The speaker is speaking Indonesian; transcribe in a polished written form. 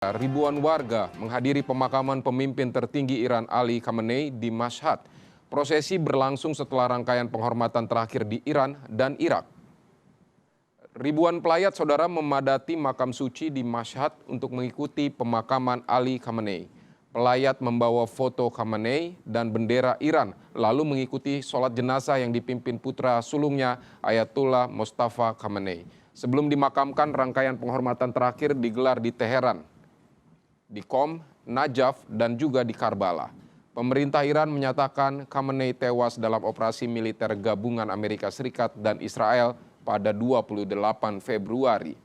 Ribuan warga menghadiri pemakaman pemimpin tertinggi Iran Ali Khamenei di Mashhad. Prosesi berlangsung setelah rangkaian penghormatan terakhir di Iran dan Irak. Ribuan pelayat saudara memadati makam suci di Mashhad untuk mengikuti pemakaman Ali Khamenei. Pelayat membawa foto Khamenei dan bendera Iran, lalu mengikuti sholat jenazah yang dipimpin putra sulungnya Ayatollah Mustafa Khamenei. Sebelum dimakamkan, rangkaian penghormatan terakhir digelar di Teheran, di Qom, Najaf, dan juga di Karbala. Pemerintah Iran menyatakan Khamenei tewas dalam operasi militer gabungan Amerika Serikat dan Israel pada 28 Februari.